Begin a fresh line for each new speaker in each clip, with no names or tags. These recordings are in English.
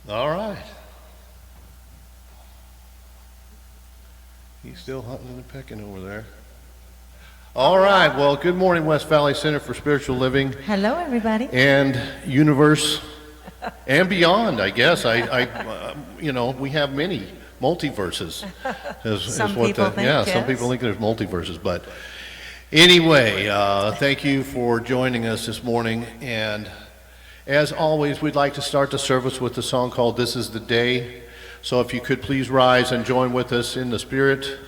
All right. He's still hunting and pecking over there. All right. Well, good morning, West Valley Center for Spiritual Living
Hello, everybody.
and universe and beyond. I guess we have many multiverses.
Some people think,
some
yes.
people think there's multiverses, but anyway, thank you for joining us this morning. And as always, we'd like to start the service with a song called "This Is the Day." So if you could please rise and join with us in the spirit,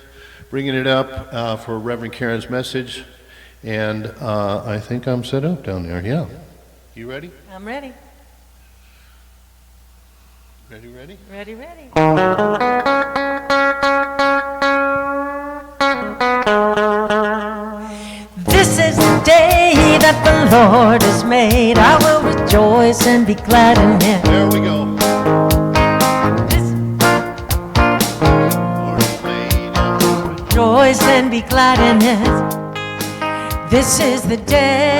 bringing it up for Reverend Karen's message. And I think I'm set up down there. Yeah. You ready?
I'm ready.
Ready?
Ready. This is the day that the Lord has made. I will rejoice and be glad in it.
There we go.
Rejoice and be glad in it. This is the day,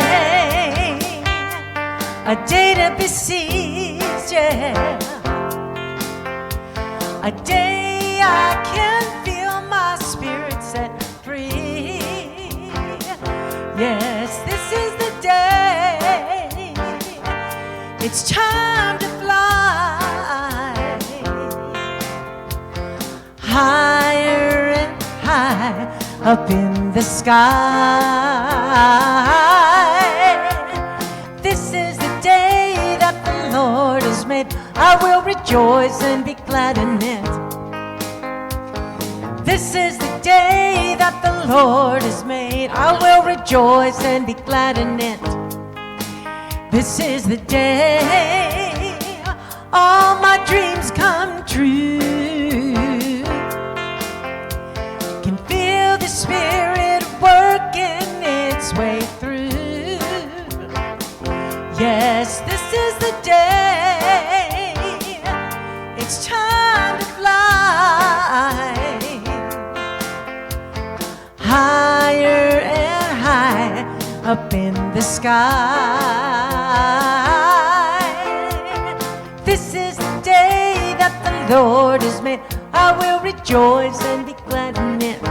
a day to be seized, yeah. A day I can feel my spirit set free. Yes, this is the day. It's time to fly higher and high up in the sky. This is the day that the Lord has made. I will rejoice and be glad in it. This is the day that the Lord has made. I will rejoice and be glad in it. This is the day all my dreams come true. Can feel the Spirit working its way through. Yes, this is the day. It's time to fly higher and high up in the sky. This is the day that the Lord has made. I will rejoice and be glad in it.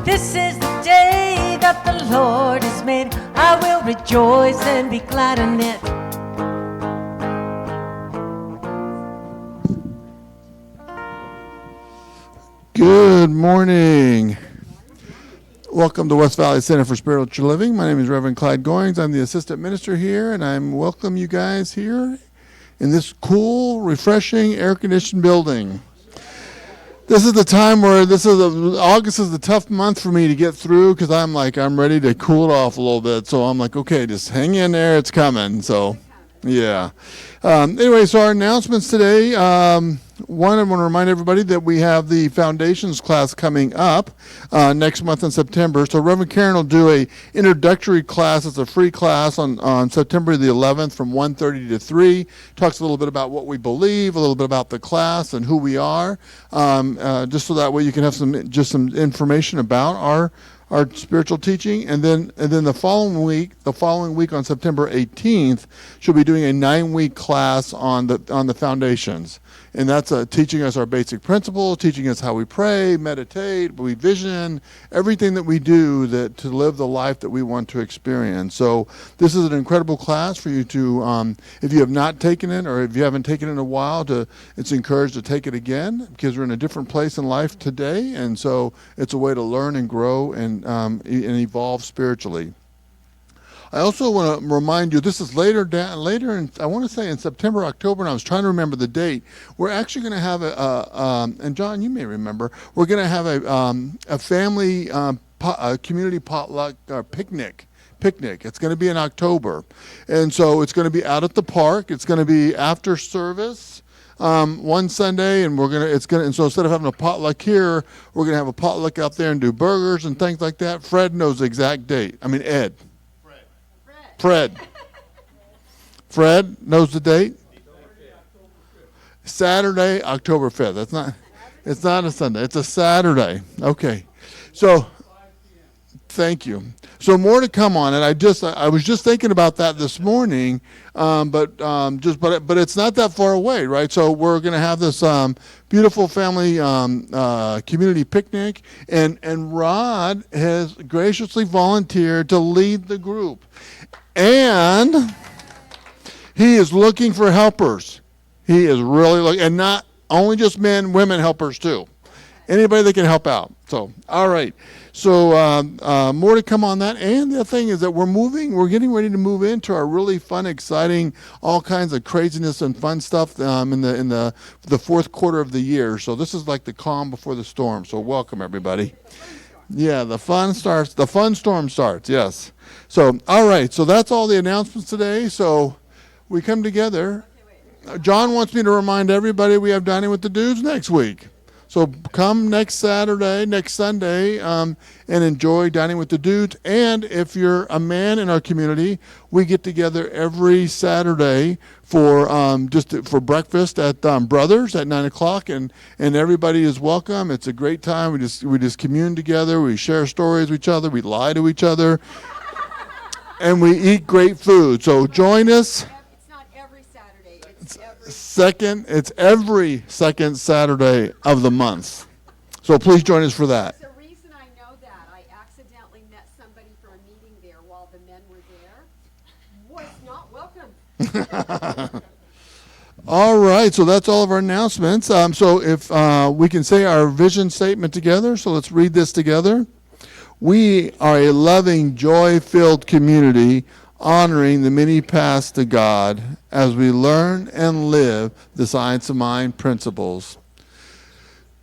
This is the day that the Lord has made. I will rejoice and be glad in it.
Good morning. Welcome to West Valley Center for Spiritual Living. My name is Reverend Clyde Goings. I'm the assistant minister here, and I'm welcome you guys here in this cool, refreshing, air-conditioned building. This is the time where August is the tough month for me to get through because I'm ready to cool it off a little bit. So I'm like, okay, just hang in there. It's coming. So, yeah. Anyway, so our announcements today. One, I want to remind everybody that we have the Foundations class coming up next month in September. So Reverend Karen will do a introductory class. It's a free class on September the 11th from 1:30 to 3. Talks a little bit about what we believe, a little bit about the class and who we are, just so that way you can have some information about our spiritual teaching. And then the following week on September 18th, she'll be doing a 9-week class on the foundations. And that's teaching us our basic principles, teaching us how we pray, meditate, we vision, everything that we do to live the life that we want to experience. So this is an incredible class for you to, if you have not taken it or if you haven't taken it in a while, it's encouraged to take it again because we're in a different place in life today. And so it's a way to learn and grow and evolve spiritually. I also want to remind you, this is later in, I want to say in September, October, and I was trying to remember the date. We're actually going to have and John, you may remember, we're going to have a family community potluck picnic. It's going to be in October. And so it's going to be out at the park. It's going to be after service. One Sunday, and so instead of having a potluck here, we're going to have a potluck out there and do burgers and things like that. Fred knows the exact date. I mean, Ed. Fred knows the date. Saturday, October 5th. It's not a Sunday. It's a Saturday. Okay. So Thank you. So more to come on it. I was just thinking about that this morning, but it's not that far away, right? So we're going to have this beautiful family community picnic, and Rod has graciously volunteered to lead the group, and he is looking for helpers. He is really looking, and not only just men, women helpers too. Anybody that can help out. So, all right. So more to come on that. And the thing is that we're getting ready to move into our really fun, exciting, all kinds of craziness and fun stuff in the fourth quarter of the year. So this is like the calm before the storm. So welcome, everybody. Yeah, the fun storm starts, yes. So, all right. So that's all the announcements today. So we come together. John wants me to remind everybody we have Dining with the Dudes next week. So come next Saturday, next Sunday, and enjoy Dining with the Dudes. And if you're a man in our community, we get together every Saturday for for breakfast at Brothers at 9:00, and everybody is welcome. It's a great time. We just commune together. We share stories with each other. We lie to each other, and we eat great food. So join us. It's every second Saturday of the month. So please join us for that.
The reason I know that, I accidentally met somebody for a meeting there while the men were there. Was not welcome.
All right, so that's all of our announcements. So if we can say our vision statement together, so let's read this together. We are a loving, joy-filled community honoring the many paths to God as we learn and live the Science of Mind principles.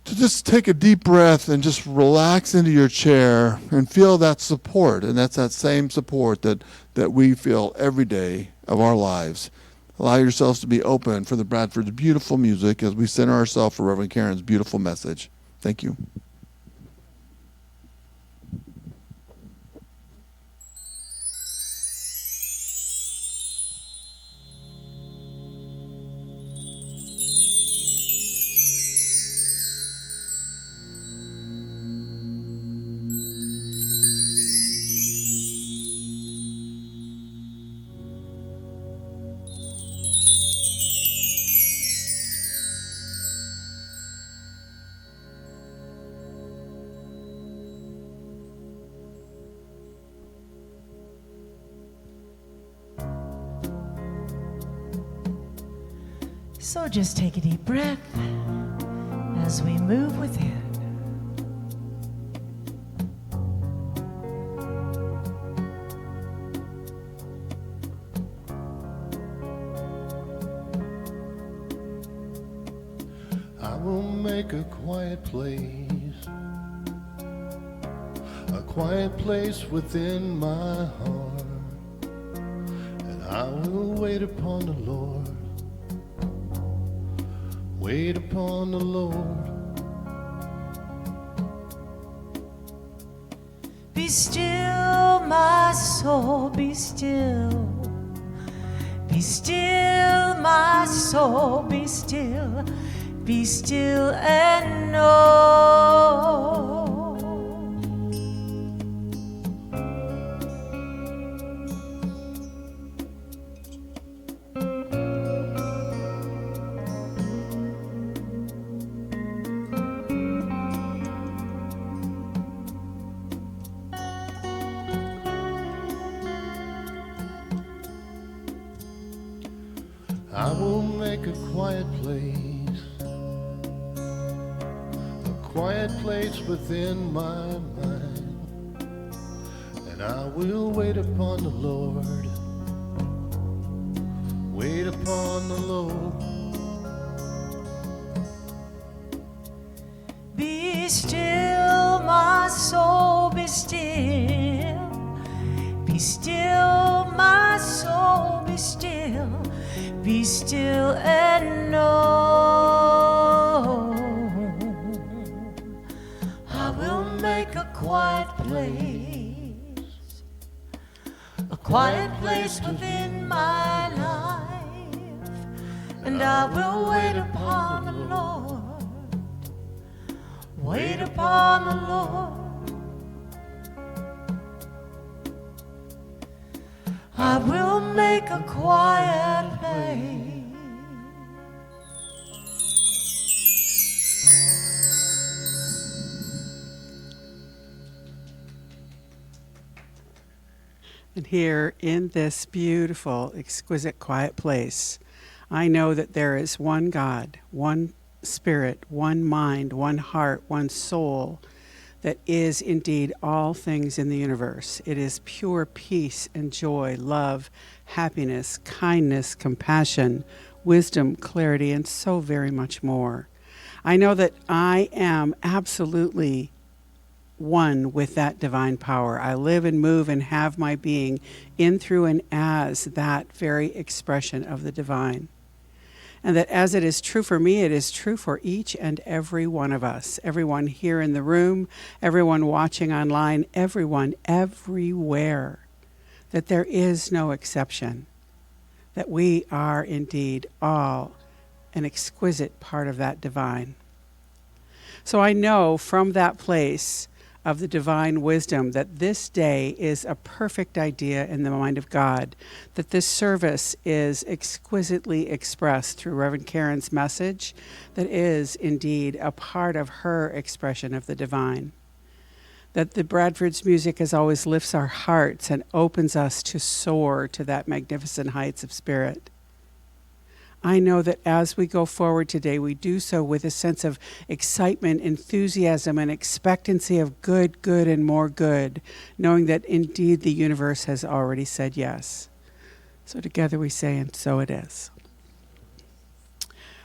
To just take a deep breath and just relax into your chair and feel that support, and that's that same support that we feel every day of our lives. Allow yourselves to be open for the Bradford's beautiful music as we center ourselves for Reverend Karen's beautiful message. Thank you.
So just take a deep breath as we move within.
I will make a quiet place within my heart, and I will wait upon the Lord. Wait upon the Lord.
Be still, my soul, be still. Be still, my soul, be still. Be still and know.
I will make a quiet place within my mind, and I will wait upon the Lord. Wait upon the Lord.
Be still, my soul, be still. Be still, my soul, be still. Be still and know. I will make a quiet place within my life, and I will wait upon the Lord. Wait upon the Lord. I will make a quiet place.
And here in this beautiful, exquisite, quiet place, I know that there is one God, one Spirit, one mind, one heart, one soul that is indeed all things in the universe. It is pure peace and joy, love, happiness, kindness, compassion, wisdom, clarity, and so very much more. I know that I am absolutely one with that divine power. I live and move and have my being in, through, and as that very expression of the divine. And that as it is true for me, it is true for each and every one of us. Everyone here in the room, everyone watching online, everyone everywhere. That there is no exception. That we are indeed all an exquisite part of that divine. So I know from that place of the divine wisdom that this day is a perfect idea in the mind of God, that this service is exquisitely expressed through Reverend Karen's message that is indeed a part of her expression of the divine. That the Bradford's music as always lifts our hearts and opens us to soar to that magnificent heights of spirit. I know that as we go forward today, we do so with a sense of excitement, enthusiasm, and expectancy of good, and more good, knowing that indeed the universe has already said yes. So together we say, and so it is.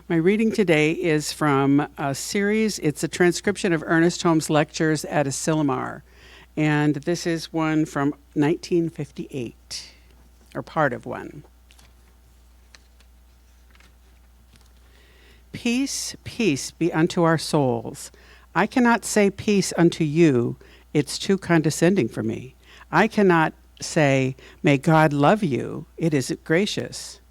My reading today is from a series. It's a transcription of Ernest Holmes' lectures at Asilomar, and this is one from 1958, or part of one. Peace, peace be unto our souls. I cannot say peace unto you. It's too condescending for me. I cannot say, may God love you. It isn't gracious.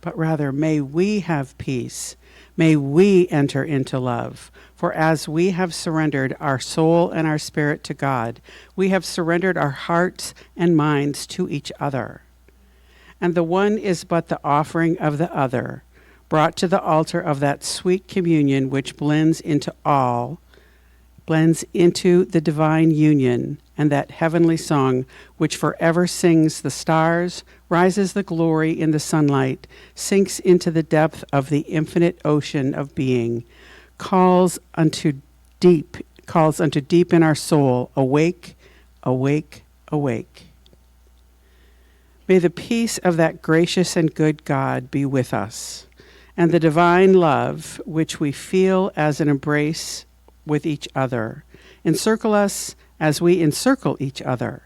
But rather, may we have peace. May we enter into love. For as we have surrendered our soul and our spirit to God, we have surrendered our hearts and minds to each other. And the one is but the offering of the other, brought to the altar of that sweet communion which blends into the divine union, and that heavenly song which forever sings the stars, rises the glory in the sunlight, sinks into the depth of the infinite ocean of being, calls unto deep in our soul, awake, awake, awake. May the peace of that gracious and good God be with us, and the divine love which we feel as an embrace with each other encircle us as we encircle each other.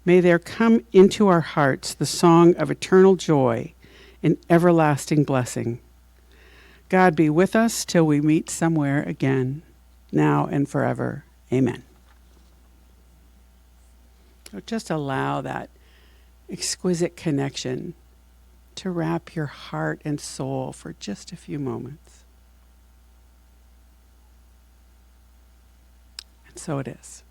May there come into our hearts the song of eternal joy in everlasting blessing. God be with us till we meet somewhere again, now and forever. Amen. So just allow that exquisite connection to wrap your heart and soul for just a few moments. And so it is.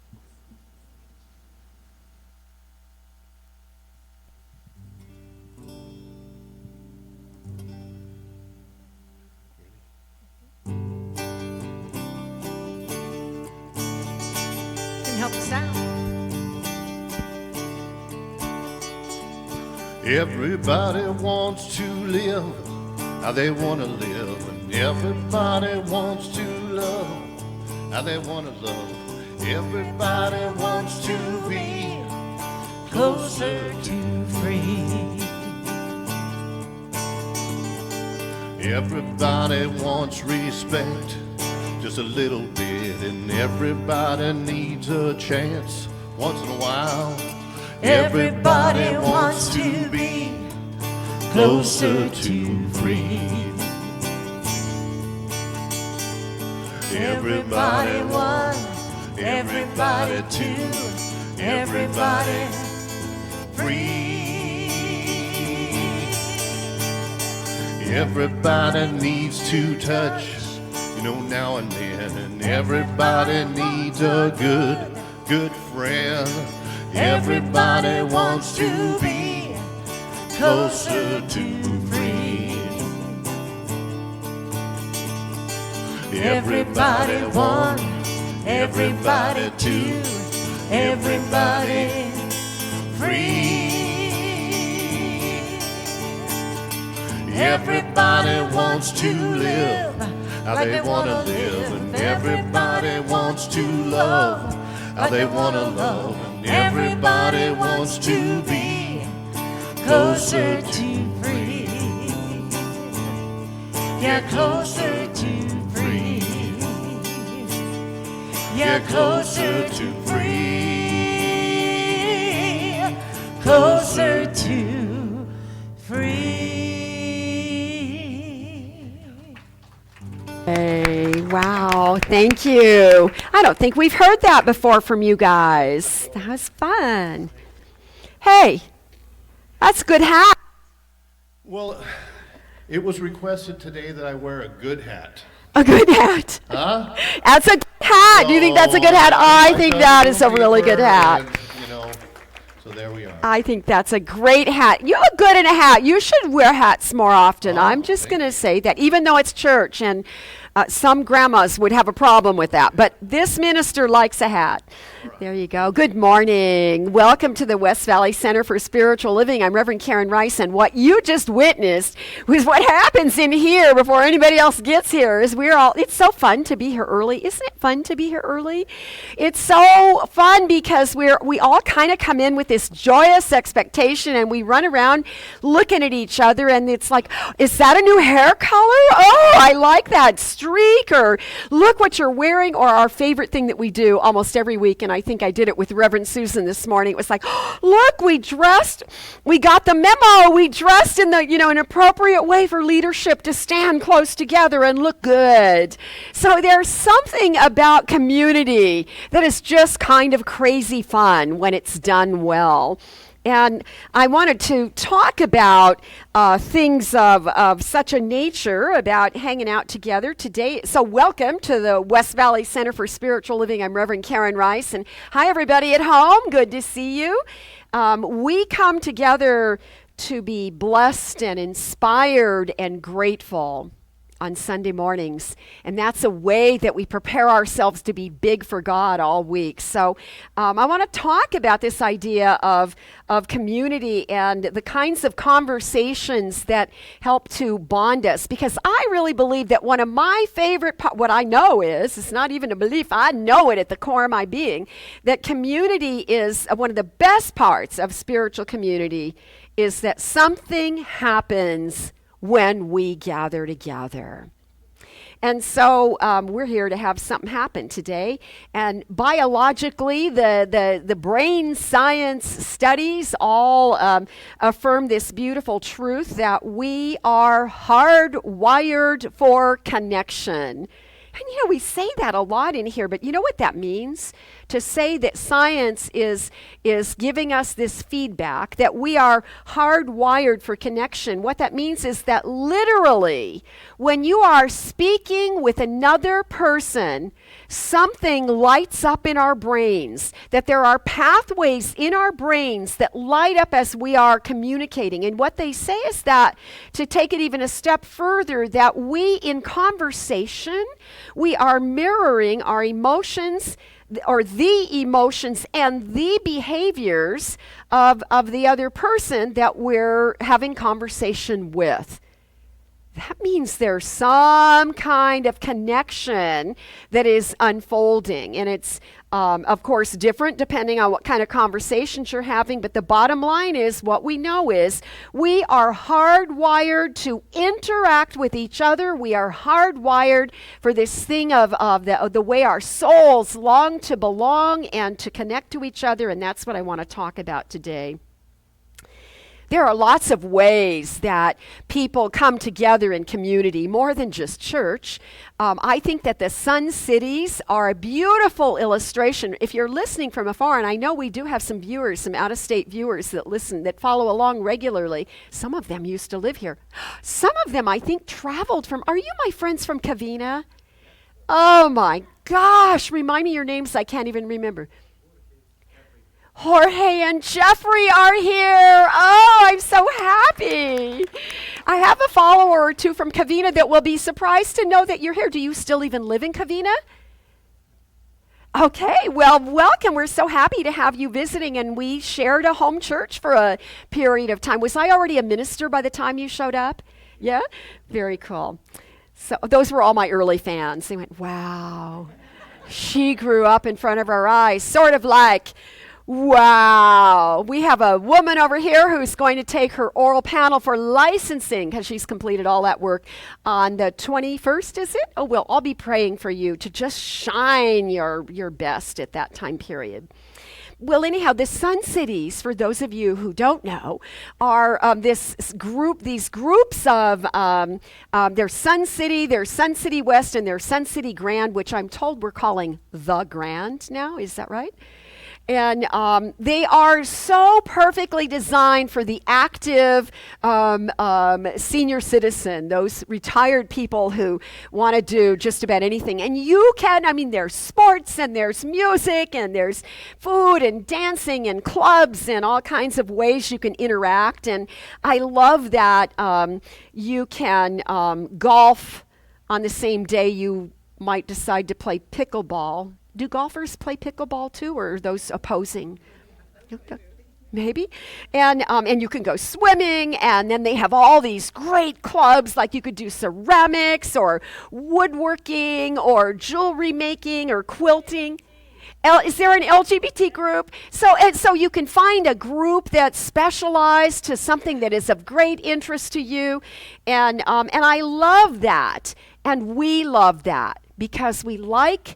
Can help us out.
Everybody wants to live how they want to live, and everybody wants to love how they want to love. Everybody wants to be
Closer to free.
Everybody wants respect, just a little bit, and everybody needs a chance once in a while.
Everybody wants to be closer to free. Everybody one, everybody two, everybody free.
Everybody needs to touch, now and then, and everybody needs a good friend. Everybody wants to be closer to free. Everybody one, everybody two, everybody free. Everybody wants to live how they want to live, and everybody wants to love how they want to love, and everybody wants to be closer to free. Yeah, closer to free. Yeah, closer to free. Closer to free.
Hey, wow, thank you. I don't think we've heard that before from you guys. That was fun. Hey, that's a good hat.
Well, it was requested today that I wear a good hat.
A good hat.
Huh?
That's a good hat. Do you think that's a good hat? I think that is a really good hat.
And, so there we are.
I think that's a great hat. You look good in a hat. You should wear hats more often. I'm just going to say that, even though it's church, and some grandmas would have a problem with that, but this minister likes a hat. There you go. Good morning. Welcome to the West Valley Center for Spiritual Living. I'm Reverend Karen Rice, and what you just witnessed was what happens in here before anybody else gets here. Is it's so fun to be here early. Isn't it fun to be here early? It's so fun because we all kind of come in with this joyous expectation, and we run around looking at each other, and it's like, is that a new hair color? Oh, I like that streak, or look what you're wearing, or our favorite thing that we do almost every week, and I think I did it with Reverend Susan this morning. It was like, oh, look, we got the memo. We dressed in an appropriate way for leadership to stand close together and look good. So there's something about community that is just kind of crazy fun when it's done well. And I wanted to talk about things of such a nature, about hanging out together today. So welcome to the West Valley Center for Spiritual Living. I'm Reverend Karen Rice. And hi, everybody at home. Good to see you. We come together to be blessed and inspired and grateful on Sunday mornings. And that's a way that we prepare ourselves to be big for God all week. So I want to talk about this idea of community and the kinds of conversations that help to bond us. Because I really believe that one of my favorite, what I know is, it's not even a belief, I know it at the core of my being, that community is one of the best parts of spiritual community, is that something happens when we gather together. And so we're here to have something happen today. And biologically, the brain science studies all affirm this beautiful truth that we are hardwired for connection. And we say that a lot in here, but you know what that means? To say that science is giving us this feedback that we are hardwired for connection. What that means is that literally, when you are speaking with another person, something lights up in our brains, that there are pathways in our brains that light up as we are communicating. And what they say is that, to take it even a step further, that we, in conversation, we are mirroring our emotions, or the emotions and the behaviors of the other person that we're having conversation with. That means there's some kind of connection that is unfolding. And it's, of course, different depending on what kind of conversations you're having. But the bottom line is, what we know is, we are hardwired to interact with each other. We are hardwired for this thing of the way our souls long to belong and to connect to each other. And that's what I want to talk about today. There are lots of ways that people come together in community, more than just church. I think that the Sun Cities are a beautiful illustration. If you're listening from afar, and I know we do have some viewers, some out-of-state viewers that listen, that follow along regularly. Some of them used to live here. Some of them, I think, traveled from, are you my friends from Covina? Oh my gosh, remind me your names, I can't even remember. Jorge and Jeffrey are here. Oh, I'm so happy. I have a follower or two from Covina that will be surprised to know that you're here. Do you still even live in Covina? Okay, well, welcome. We're so happy to have you visiting, and we shared a home church for a period of time. Was I already a minister by the time you showed up? Yeah? Very cool. So those were all my early fans. They went, wow, she grew up in front of our eyes, sort of like, wow. We have a woman over here who's going to take her oral panel for licensing because she's completed all that work on the 21st, is it? Oh, well, I'll be praying for you to just shine your best at that time period. Well, anyhow, the Sun Cities, for those of you who don't know, are these groups of, there's Sun City, there's Sun City West, and there's Sun City Grand, which I'm told we're calling the Grand now. Is that right? And they are so perfectly designed for the active senior citizen, those retired people who want to do just about anything. And you can, there's sports and there's music and there's food and dancing and clubs and all kinds of ways you can interact. And I love that you can golf on the same day you might decide to play pickleball. Do golfers play pickleball too, or are those opposing? Maybe. And you can go swimming, and then they have all these great clubs, like you could do ceramics or woodworking or jewelry making or quilting. Is there an LGBT group? So you can find a group that's specialized to something that is of great interest to you. And I love that. And we love that because we like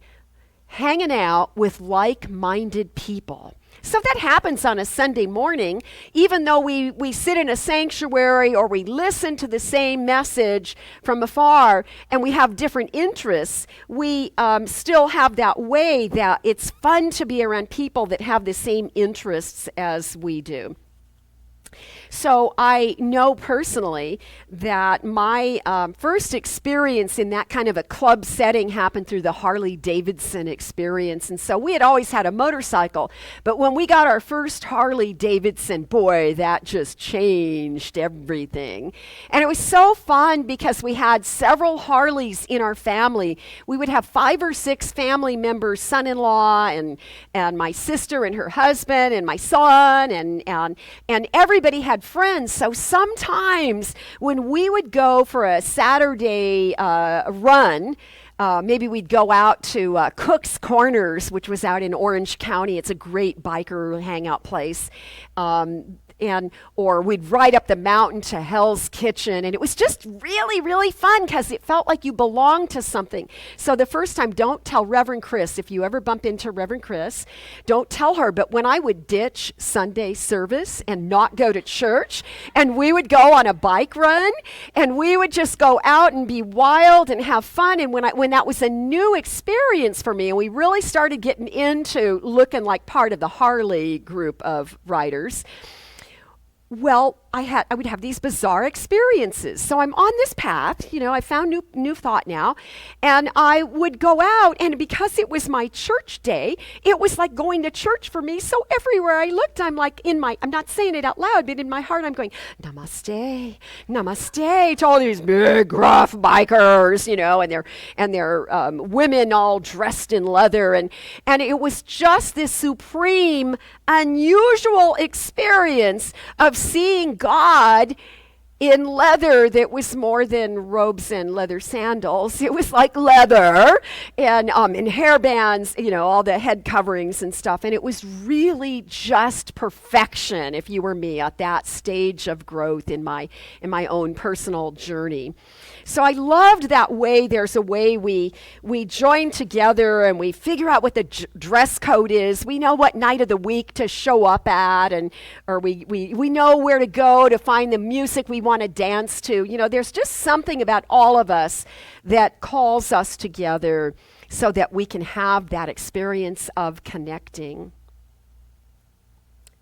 hanging out with like-minded people. So that happens on a Sunday morning, even though we sit in a sanctuary or we listen to the same message from afar and we have different interests, we still have that way that it's fun to be around people that have the same interests as we do. So I know personally that my first experience in that kind of a club setting happened through the Harley Davidson experience. And so we had always had a motorcycle. But when we got our first Harley Davidson, boy, that just changed everything. And it was so fun because we had several Harleys in our family. We would have 5 or 6 family members, son-in-law and my sister and her husband and my son and everybody had friends. So sometimes when we would go for a Saturday run, maybe we'd go out to Cook's Corners, which was out in Orange County. It's a great biker hangout place. Or we'd ride up the mountain to Hell's Kitchen, and it was just really, really fun because it felt like you belonged to something. So the first time, don't tell Reverend Chris, if you ever bump into Reverend Chris, don't tell her, but when I would ditch Sunday service and not go to church, and we would go on a bike run, and we would just go out and be wild and have fun, and when that was a new experience for me, and we really started getting into looking like part of the Harley group of riders, well, I would have these bizarre experiences. So I'm on this path, I found new thought now, and I would go out, and because it was my church day, it was like going to church for me. So everywhere I looked, I'm like I'm not saying it out loud, but in my heart I'm going, namaste, namaste, to all these big gruff bikers, and they're women all dressed in leather, and it was just this supreme, unusual experience of seeing God in leather that was more than robes and leather sandals. It was like leather and hair bands, all the head coverings and stuff. And it was really just perfection, if you were me, at that stage of growth in my own personal journey. So I loved that way. There's a way we join together and we figure out what the dress code is. We know what night of the week to show up at, or we know where to go to find the music we want to dance to. There's just something about all of us that calls us together so that we can have that experience of connecting.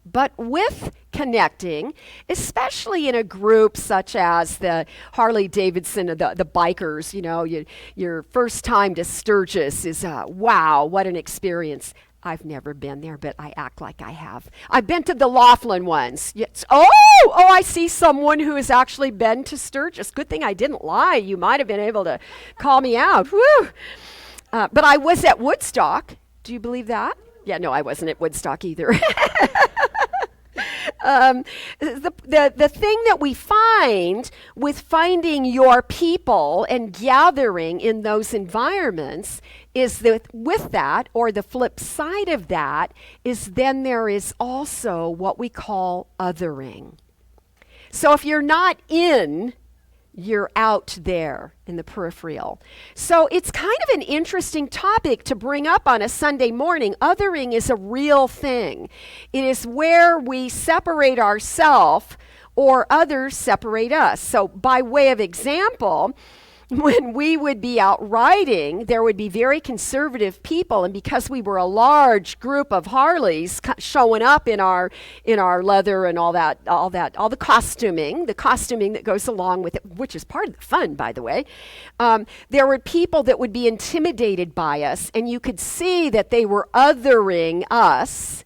But with connecting, especially in a group such as the Harley Davidson, the bikers, your first time to Sturgis is, wow, what an experience. I've never been there, but I act like I have. I've been to the Laughlin ones. Yes. Oh, I see someone who has actually been to Sturgis. Good thing I didn't lie. You might have been able to call me out. Woo! But I was at Woodstock. Do you believe that? Yeah, no, I wasn't at Woodstock either. The thing that we find with finding your people and gathering in those environments is that with that, or the flip side of that, is then there is also what we call othering. So if you're not in, you're out there in the peripheral. So it's kind of an interesting topic to bring up on a Sunday morning. Othering is a real thing. It is where we separate ourselves or others separate us. So by way of example, when we would be out riding, there would be very conservative people, and because we were a large group of Harleys showing up in our leather and all the costuming that goes along with it, which is part of the fun, by the way, there were people that would be intimidated by us, and you could see that they were othering us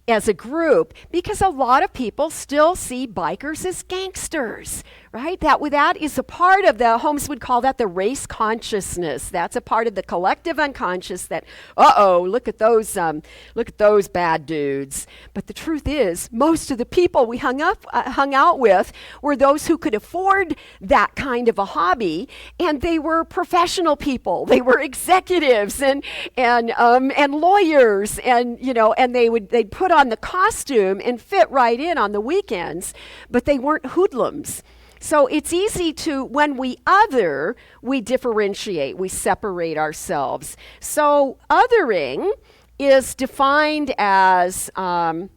as a group, because a lot of people still see bikers as gangsters, right? That is a part of the, Holmes would call that the race consciousness. That's a part of the collective unconscious that, look at those bad dudes. But the truth is, most of the people we hung out with were those who could afford that kind of a hobby, and they were professional people. They were executives and lawyers, and they'd put on the costume and fit right in on the weekends, but they weren't hoodlums. So it's easy to, when we other, we differentiate, we separate ourselves. So othering is defined as how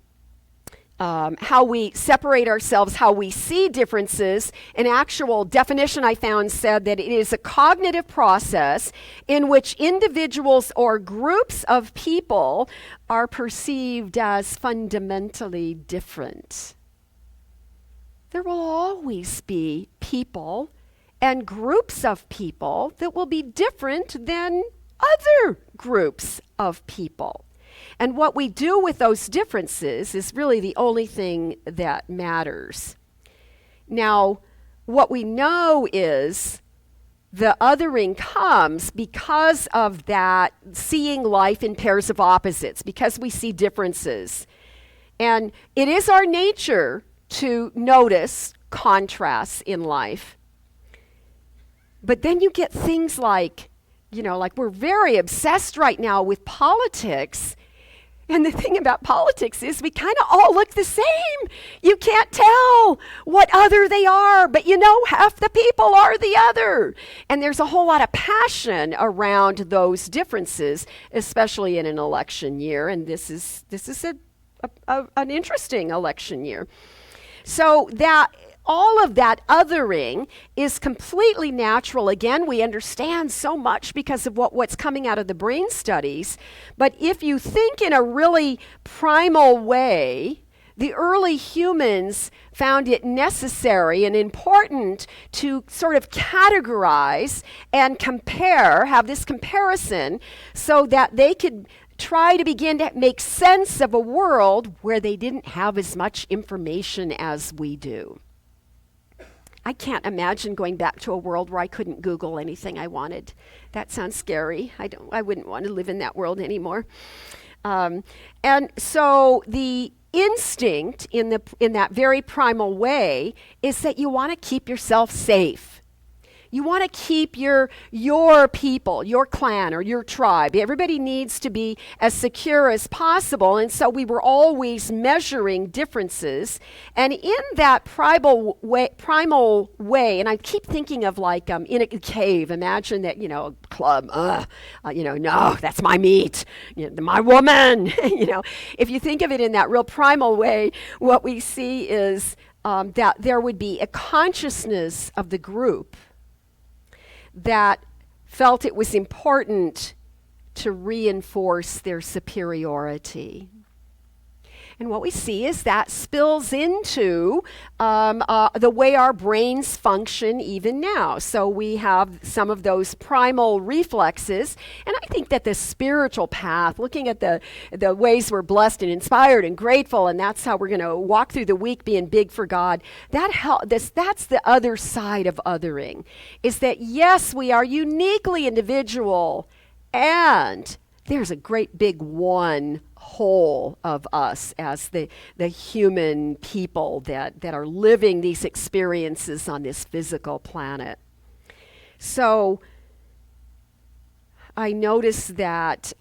we separate ourselves, how we see differences. An actual definition I found said that it is a cognitive process in which individuals or groups of people are perceived as fundamentally different. There will always be people and groups of people that will be different than other groups of people. And what we do with those differences is really the only thing that matters. Now, what we know is the othering comes because of that seeing life in pairs of opposites, because we see differences. And it is our nature to notice contrasts in life. But then you get things like we're very obsessed right now with politics. And the thing about politics is we kind of all look the same. You can't tell what other they are, but half the people are the other. And there's a whole lot of passion around those differences, especially in an election year. And this is an interesting election year. So that all of that othering is completely natural. Again, we understand so much because of what's coming out of the brain studies. But if you think in a really primal way, the early humans found it necessary and important to sort of categorize and compare, have this comparison, so that they could try to begin to make sense of a world where they didn't have as much information as we do. I can't imagine going back to a world where I couldn't Google anything I wanted. That sounds scary. I wouldn't want to live in that world anymore. And so the instinct in that very primal way is that you want to keep yourself safe. You want to keep your people, your clan, or your tribe. Everybody needs to be as secure as possible. And so we were always measuring differences. And in that primal way, and I keep thinking of in a cave, imagine that, a club, no, that's my meat, my woman. If you think of it in that real primal way, what we see is that there would be a consciousness of the group that felt it was important to reinforce their superiority. And what we see is that spills into the way our brains function even now. So we have some of those primal reflexes. And I think that the spiritual path, looking at the ways we're blessed and inspired and grateful, and that's how we're going to walk through the week being big for God, that's the other side of othering, is that yes, we are uniquely individual, and there's a great big one whole of us as the human people that are living these experiences on this physical planet. So I notice that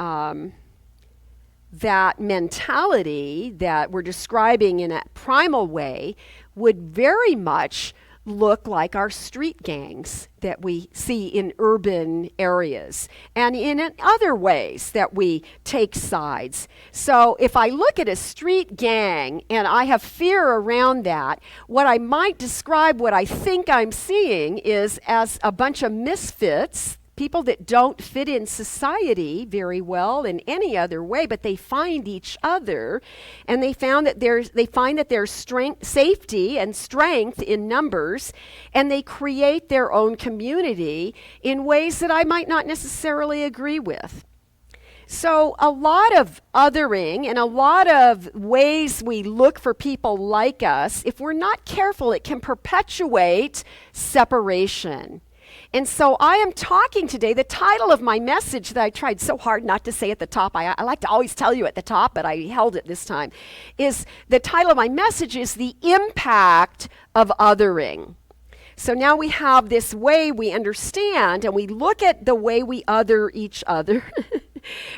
that mentality that we're describing in a primal way would very much look like our street gangs that we see in urban areas and in other ways that we take sides. So if I look at a street gang and I have fear around that, what I might describe, what I think I'm seeing is as a bunch of misfits, people that don't fit in society very well in any other way, but they find each other, and they find that there's strength, safety and strength in numbers, and they create their own community in ways that I might not necessarily agree with. So a lot of othering and a lot of ways we look for people like us, if we're not careful, it can perpetuate separation. And so I am talking today, the title of my message that I tried so hard not to say at the top, I like to always tell you at the top, but I held it this time, is the title of my message is The Impact of Othering. So now we have this way we understand, and we look at the way we other each other.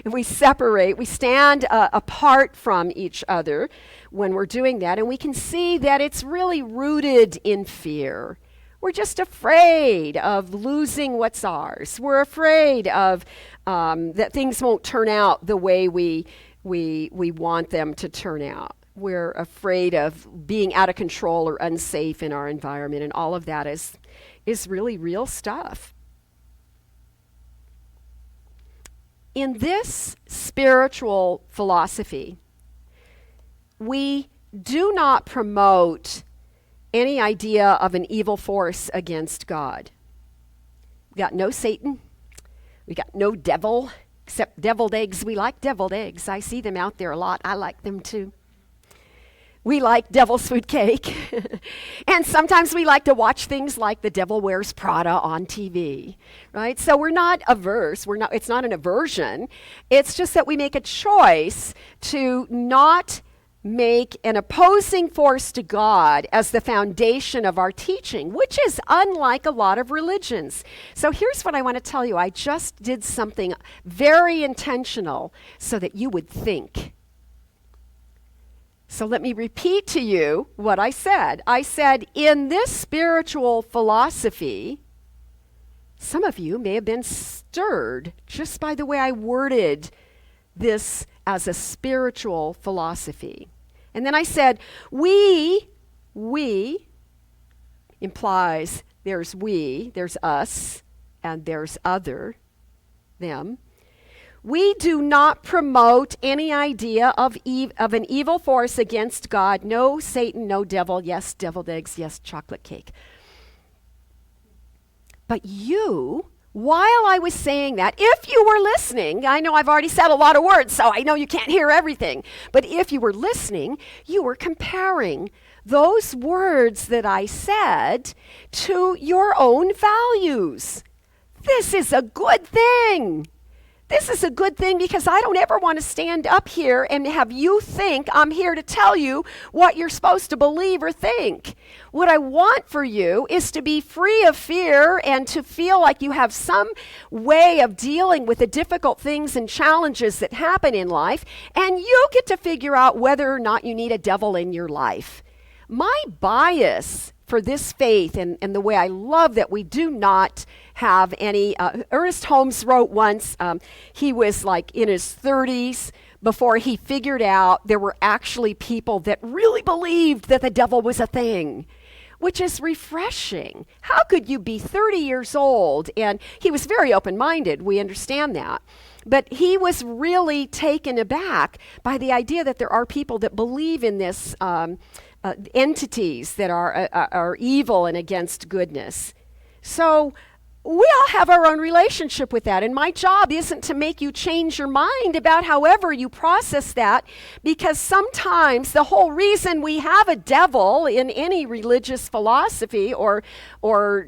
And we separate, we stand apart from each other when we're doing that, and we can see that it's really rooted in fear. We're just afraid of losing what's ours. We're afraid of that things won't turn out the way we want them to turn out. We're afraid of being out of control or unsafe in our environment, and all of that is really real stuff. In this spiritual philosophy, we do not promote any idea of an evil force against God. We got no Satan. We got no devil, except deviled eggs. We like deviled eggs. I see them out there a lot. I like them too. We like devil's food cake. And sometimes we like to watch things like The Devil Wears Prada on TV, right? So we're not averse. It's not an aversion. It's just that we make a choice to not make an opposing force to God as the foundation of our teaching, which is unlike a lot of religions. So here's what I want to tell you. I just did something very intentional so that you would think. So let me repeat to you what I said. I said, in this spiritual philosophy, some of you may have been stirred just by the way I worded this as a spiritual philosophy. And then I said, we implies there's we, there's us, and there's other, them. We do not promote any idea of an evil force against God. No Satan, no devil. Yes, deviled eggs. Yes, chocolate cake. But you, while I was saying that, if you were listening, I know I've already said a lot of words, so I know you can't hear everything. But if you were listening, you were comparing those words that I said to your own values. This is a good thing. This is a good thing because I don't ever want to stand up here and have you think I'm here to tell you what you're supposed to believe or think. What I want for you is to be free of fear and to feel like you have some way of dealing with the difficult things and challenges that happen in life, and you get to figure out whether or not you need a devil in your life. My bias for this faith and the way I love that we do not have any, Ernest Holmes wrote once, he was like in his 30s before he figured out there were actually people that really believed that the devil was a thing. which is refreshing. How could you be 30 years old? And he was very open-minded, we understand that. But he was really taken aback by the idea that there are people that believe in this entities that are evil and against goodness. So we all have our own relationship with that, and my job isn't to make you change your mind about however you process that, because sometimes the whole reason we have a devil in any religious philosophy or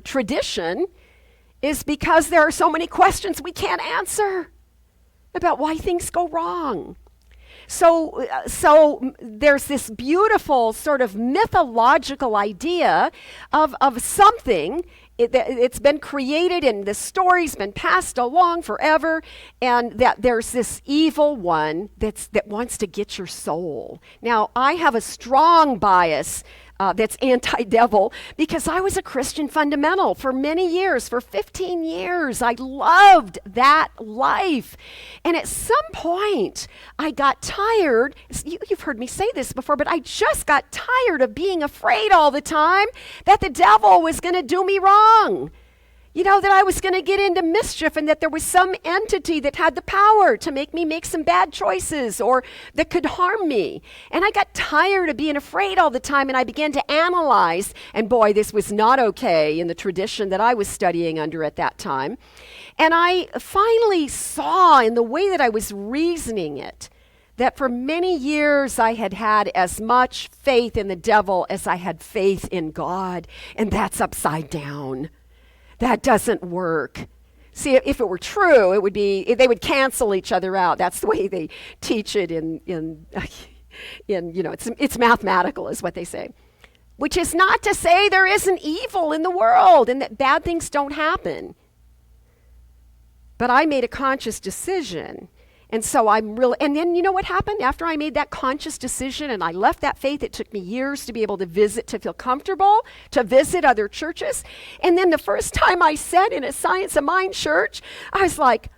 tradition is because there are so many questions we can't answer about why things go wrong. So there's this beautiful sort of mythological idea of something. It's been created and the story's been passed along forever, and that there's this evil one that wants to get your soul. Now, I have a strong bias that's anti-devil, because I was a Christian fundamental for many years. For 15 years, I loved that life. And at some point, I got tired. You've heard me say this before, but I just got tired of being afraid all the time that the devil was going to do me wrong. You know, that I was going to get into mischief, and that there was some entity that had the power to make me make some bad choices or that could harm me. And I got tired of being afraid all the time, and I began to analyze. And boy, this was not okay in the tradition that I was studying under at that time. And I finally saw in the way that I was reasoning it, that for many years I had had as much faith in the devil as I had faith in God. And that's upside down. That doesn't work. See, if it were true, it would be, they would cancel each other out. That's the way they teach it in you know, it's mathematical is what they say. Which is not to say there isn't evil in the world and that bad things don't happen. But I made a conscious decision. And so and then you know what happened? After I made that conscious decision and I left that faith, it took me years to be able to feel comfortable, to visit other churches. And then the first time I sat in a Science of Mind church, I was like,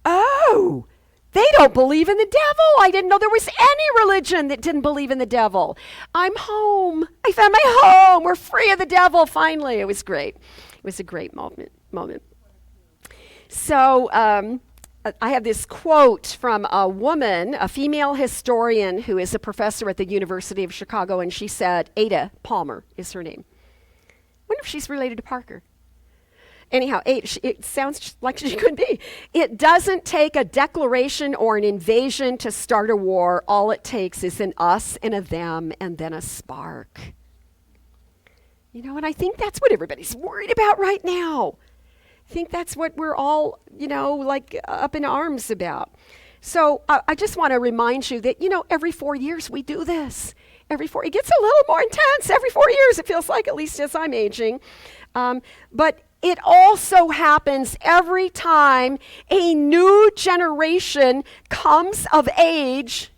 oh, they don't believe in the devil. I didn't know there was any religion that didn't believe in the devil. I'm home. I found my home. We're free of the devil finally. It was great. It was a great moment. So, I have this quote from a woman, a female historian who is a professor at the University of Chicago, and she said, Ada Palmer is her name. I wonder if she's related to Parker. Anyhow, it sounds like she could be. It doesn't take a declaration or an invasion to start a war. All it takes is an us and a them and then a spark. You know, and I think that's what everybody's worried about right now. I think that's what we're all, you know, like up in arms about. So I just want to remind you that, you know, every 4 years we do this. It gets a little more intense every 4 years, it feels like, at least as I'm aging. But it also happens every time a new generation comes of age,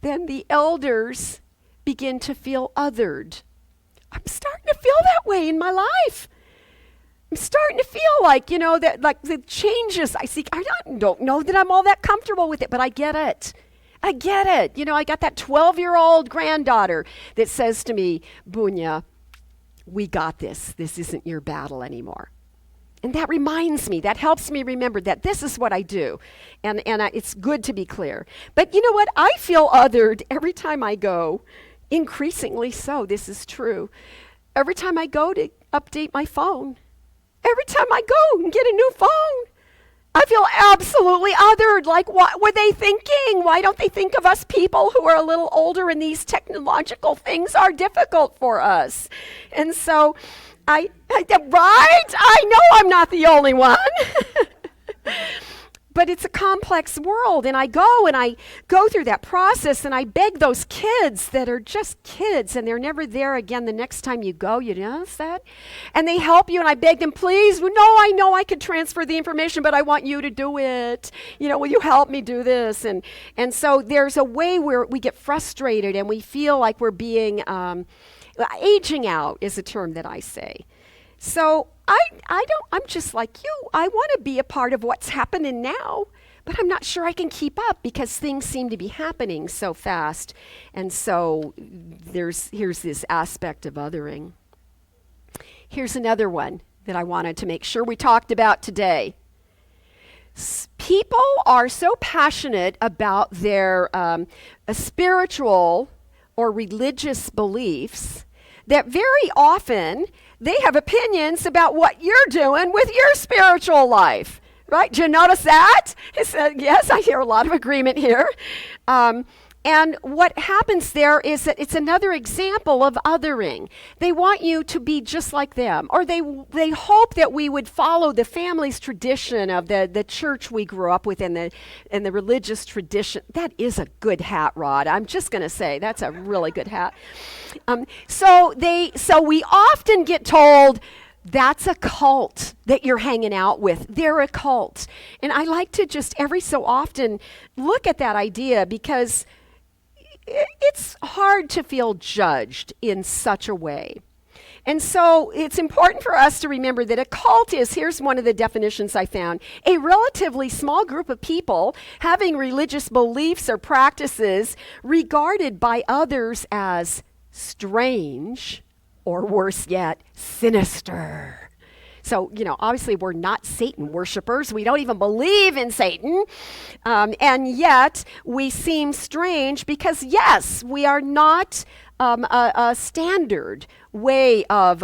then the elders begin to feel othered. I'm starting to feel that way in my life. I'm starting to feel like, you know, that like the changes I see, I don't know that I'm all that comfortable with it, but I get it. You know, I got that 12-year-old granddaughter that says to me, Bunya, we got this. This isn't your battle anymore. And that reminds me, that helps me remember that this is what I do. And it's good to be clear. But you know what? I feel othered every time I go, increasingly so, this is true. Every time I go to update my phone, every time I go and get a new phone, I feel absolutely othered. Like, what were they thinking? Why don't they think of us people who are a little older and these technological things are difficult for us? And so, I know I'm not the only one. But it's a complex world, and I go through that process, and I beg those kids that are just kids, and they're never there again the next time you go. You notice that? And they help you, and I beg them, please, no, I know I could transfer the information, but I want you to do it. You know, will you help me do this? And so there's a way where we get frustrated, and we feel like we're being, aging out is a term that I say. So I'm just like you. I want to be a part of what's happening now, but I'm not sure I can keep up because things seem to be happening so fast. And so here's this aspect of othering. Here's another one that I wanted to make sure we talked about today. People are so passionate about their spiritual or religious beliefs that very often they have opinions about what you're doing with your spiritual life. Right? Do you notice that? Yes, I hear a lot of agreement here. And what happens there is that it's another example of othering. They want you to be just like them, or they hope that we would follow the family's tradition of the church we grew up with and the religious tradition. That is a good hat, Rod. I'm just going to say that's a really good hat. So we often get told, that's a cult that you're hanging out with. They're a cult. And I like to just every so often look at that idea, because it's hard to feel judged in such a way. And so it's important for us to remember that a cult is, here's one of the definitions I found, a relatively small group of people having religious beliefs or practices regarded by others as strange, or worse yet, sinister. So, obviously we're not Satan worshipers. We don't even believe in Satan. And yet we seem strange because, yes, we are not a standard way of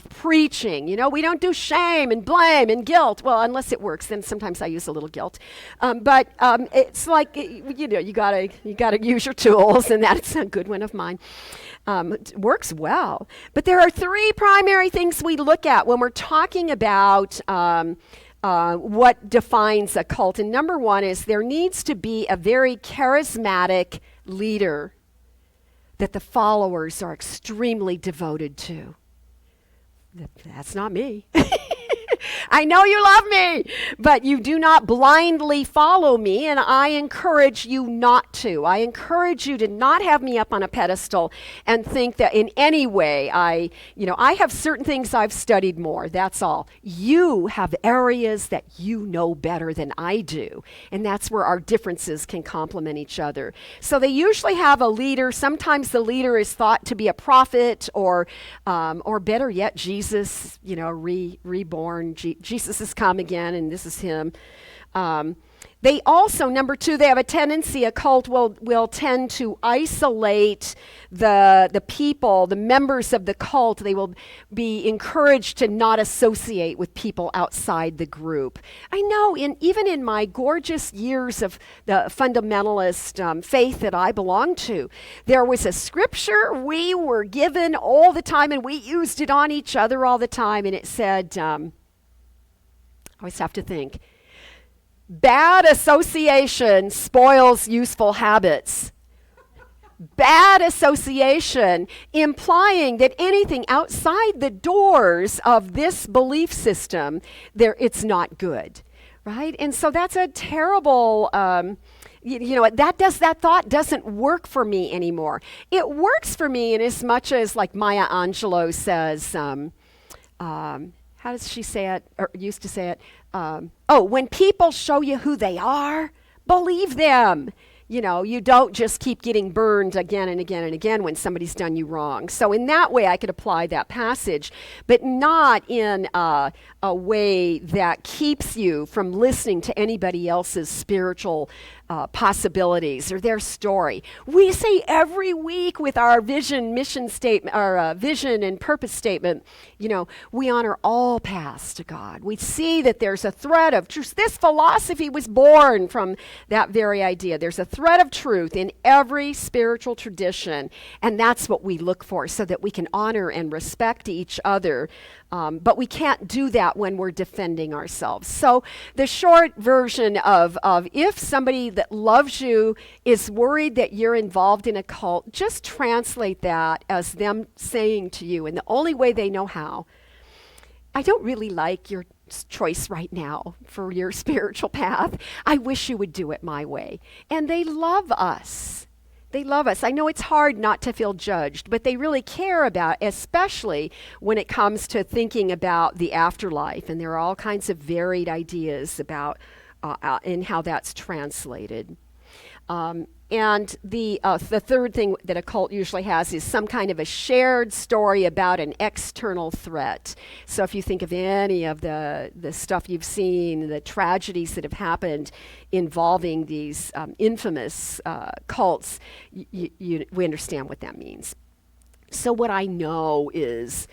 preaching. We don't do shame and blame and guilt. Well, unless it works, then sometimes I use a little guilt. But it's like, you gotta use your tools, and that's a good one of mine. It works well. But there are three primary things we look at when we're talking about what defines a cult. And number one is there needs to be a very charismatic leader that the followers are extremely devoted to. That's not me. I know you love me, but you do not blindly follow me, and I encourage you not to. I encourage you to not have me up on a pedestal and think that in any way I have certain things I've studied more, that's all. You have areas that you know better than I do, and that's where our differences can complement each other. So they usually have a leader. Sometimes the leader is thought to be a prophet or better yet, Jesus, reborn. Jesus has come again, and this is him. They also, number two, they have a tendency, a cult will tend to isolate the people, the members of the cult. They will be encouraged to not associate with people outside the group. I know, even in my gorgeous years of the fundamentalist faith that I belonged to, there was a scripture we were given all the time, and we used it on each other all the time, and it said, I always have to think, bad association spoils useful habits. Bad association, implying that anything outside the doors of this belief system, it's not good, right? And so that's a terrible, that thought doesn't work for me anymore. It works for me in as much as, like Maya Angelou says, how does she say it, or used to say it? When people show you who they are, believe them. You don't just keep getting burned again and again and again when somebody's done you wrong. So in that way, I could apply that passage, but not in a way that keeps you from listening to anybody else's spiritual possibilities or their story. We say every week with our mission statement, our vision and purpose statement, we honor all paths to God. We see that there's a thread of truth. This philosophy was born from that very idea. There's a thread of truth in every spiritual tradition, and that's what we look for so that we can honor and respect each other. But we can't do that when we're defending ourselves. So the short version of if somebody that loves you is worried that you're involved in a cult, just translate that as them saying to you, in the only way they know how, I don't really like your choice right now for your spiritual path. I wish you would do it my way. And they love us. They love us. I know it's hard not to feel judged, but they really care about, especially when it comes to thinking about the afterlife. And there are all kinds of varied ideas about and how that's translated. And the third thing that a cult usually has is some kind of a shared story about an external threat. So if you think of any of the stuff you've seen, the tragedies that have happened involving these infamous cults, we understand what that means. So what I know is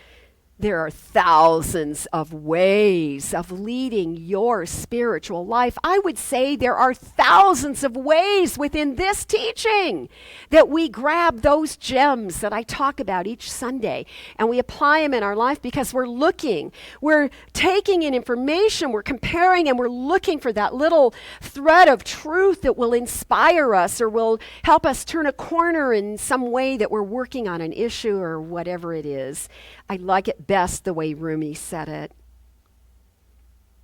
there are thousands of ways of leading your spiritual life. I would say there are thousands of ways within this teaching that we grab those gems that I talk about each Sunday and we apply them in our life because we're taking in information, we're comparing, and we're looking for that little thread of truth that will inspire us or will help us turn a corner in some way that we're working on an issue or whatever it is. I like it best the way Rumi said it.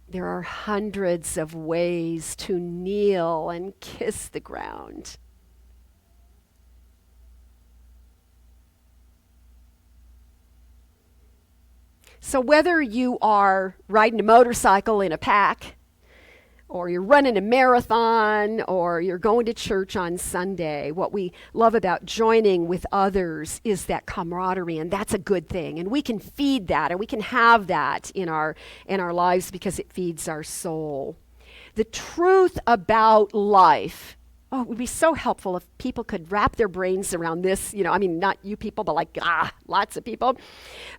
There are hundreds of ways to kneel and kiss the ground. So whether you are riding a motorcycle in a pack, or you're running a marathon, or you're going to church on Sunday, what we love about joining with others is that camaraderie, and that's a good thing. And we can feed that, and we can have that in our lives because it feeds our soul. The truth about life, it would be so helpful if people could wrap their brains around this, not you people, but lots of people.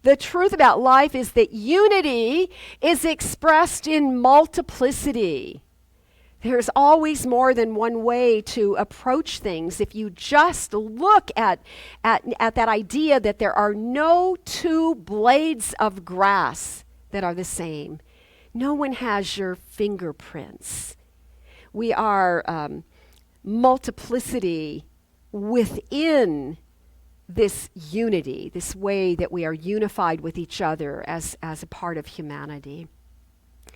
The truth about life is that unity is expressed in multiplicity. There's always more than one way to approach things. If you just look at that idea that there are no two blades of grass that are the same. No one has your fingerprints. We are multiplicity within this unity, this way that we are unified with each other as a part of humanity.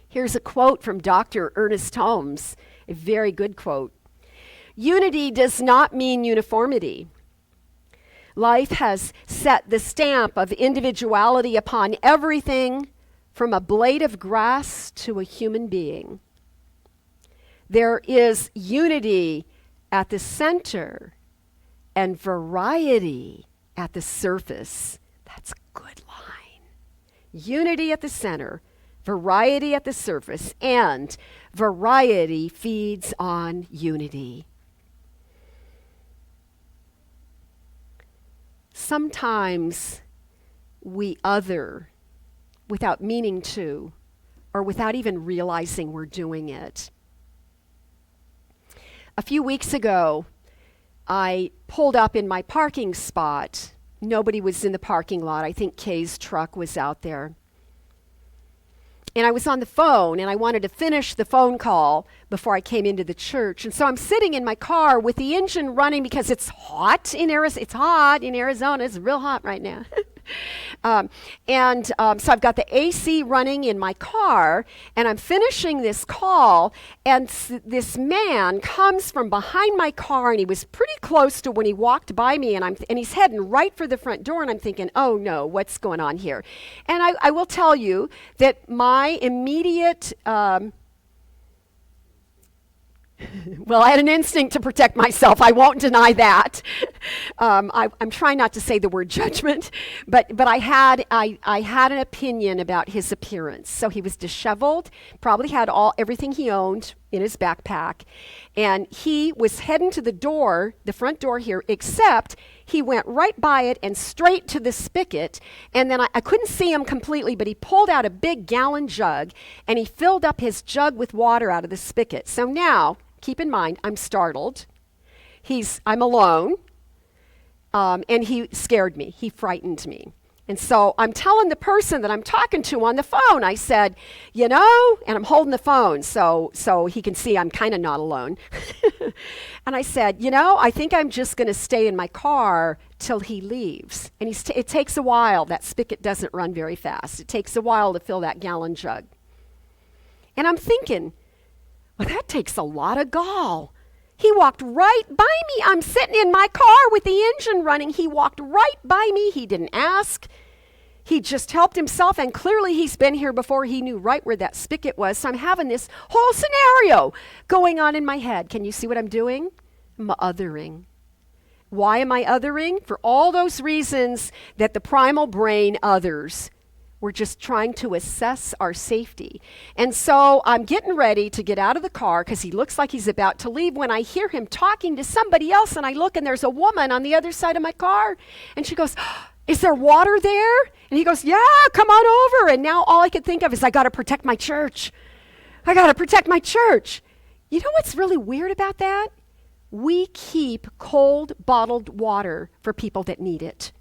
Here's a quote from Dr. Ernest Holmes, a very good quote. Unity does not mean uniformity. Life has set the stamp of individuality upon everything from a blade of grass to a human being. There is unity at the center and variety at the surface. That's a good line. Unity at the center, variety at the surface, and variety feeds on unity. Sometimes we other without meaning to, or without even realizing we're doing it. A few weeks ago, I pulled up in my parking spot. Nobody was in the parking lot. I think Kay's truck was out there. And I was on the phone, and I wanted to finish the phone call before I came into the church. And so I'm sitting in my car with the engine running because it's hot in Arizona. It's hot in Arizona. It's real hot right now. So I've got the AC running in my car, and I'm finishing this call, and this man comes from behind my car, and he was pretty close to when he walked by me, and he's heading right for the front door, and I'm thinking, oh no, what's going on here? And I will tell you that my immediate well, I had an instinct to protect myself. I won't deny that. I'm trying not to say the word judgment, but I had an opinion about his appearance. So he was disheveled, probably had everything he owned in his backpack, and he was heading to the front door here, except he went right by it and straight to the spigot, and then I couldn't see him completely, but he pulled out a big gallon jug, and he filled up his jug with water out of the spigot. So now, keep in mind, I'm startled. I'm alone, and he scared me. He frightened me. And so I'm telling the person that I'm talking to on the phone, I said, and I'm holding the phone so he can see I'm kind of not alone. And I said, I think I'm just going to stay in my car till he leaves. And it takes a while. That spigot doesn't run very fast. It takes a while to fill that gallon jug. And I'm thinking, well, that takes a lot of gall. He walked right by me. I'm sitting in my car with the engine running. He walked right by me. He didn't ask. He just helped himself, and clearly he's been here before. He knew right where that spigot was. So I'm having this whole scenario going on in my head. Can you see what I'm doing? I'm othering. Why am I othering? For all those reasons that the primal brain others. We're just trying to assess our safety. And so I'm getting ready to get out of the car because he looks like he's about to leave when I hear him talking to somebody else, and I look and there's a woman on the other side of my car. And she goes, "Is there water there?" And he goes, "Yeah, come on over." And now all I could think of is, I got to protect my church. I got to protect my church. You know what's really weird about that? We keep cold bottled water for people that need it.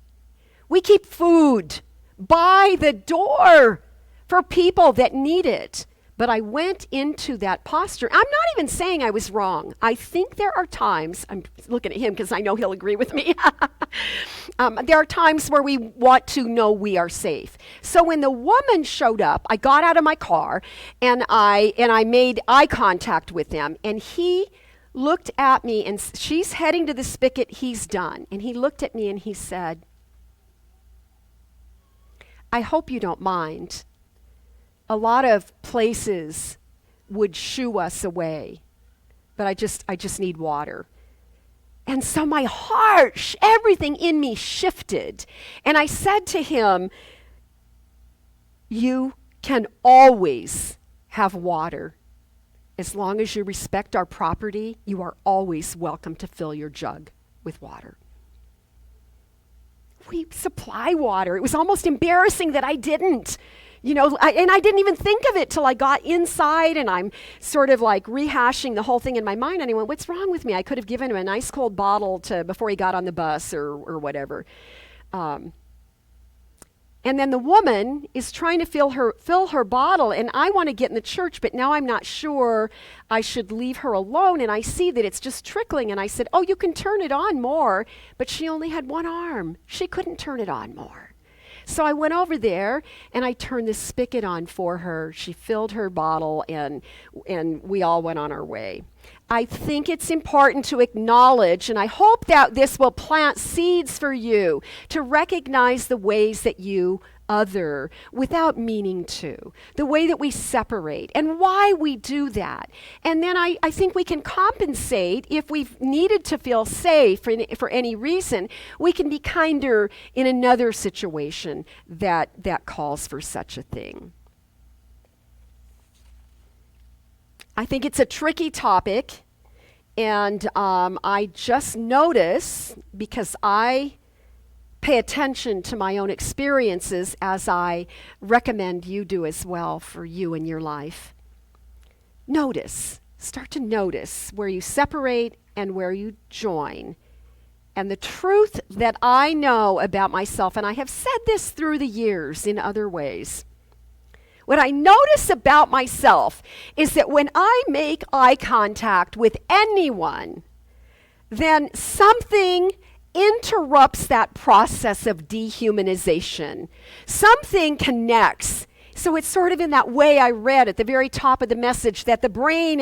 We keep food by the door for people that need it. But I went into that posture. I'm not even saying I was wrong. I think there are times, I'm looking at him because I know he'll agree with me. There are times where we want to know we are safe. So when the woman showed up, I got out of my car and I made eye contact with him, and he looked at me, and she's heading to the spigot, he's done. And he looked at me and he said, "I hope you don't mind. A lot of places would shoo us away, but I just need water." And so my heart, everything in me shifted. And I said to him, "You can always have water. As long as you respect our property, you are always welcome to fill your jug with water." We supply water. It was almost embarrassing that I didn't. And I didn't even think of it till I got inside, and I'm sort of like rehashing the whole thing in my mind. And I went, "What's wrong with me?" I could have given him a nice cold bottle before he got on the bus or whatever. And then the woman is trying to fill her bottle, and I want to get in the church, but now I'm not sure I should leave her alone, and I see that it's just trickling, and I said, "Oh, you can turn it on more," but she only had one arm. She couldn't turn it on more. So I went over there and I turned the spigot on for her. She filled her bottle, and we all went on our way. I think it's important to acknowledge, and I hope that this will plant seeds for you to recognize the ways that you other without meaning to, the way that we separate and why we do that. And then I think we can compensate if we've needed to feel safe for any reason. We can be kinder in another situation that calls for such a thing. I think it's a tricky topic, and I just notice, because I pay attention to my own experiences, as I recommend you do as well for you in your life. Start to notice where you separate and where you join. And the truth that I know about myself, and I have said this through the years in other ways, what I notice about myself is that when I make eye contact with anyone, then something interrupts that process of dehumanization. Something connects. So it's sort of in that way I read at the very top of the message that the brain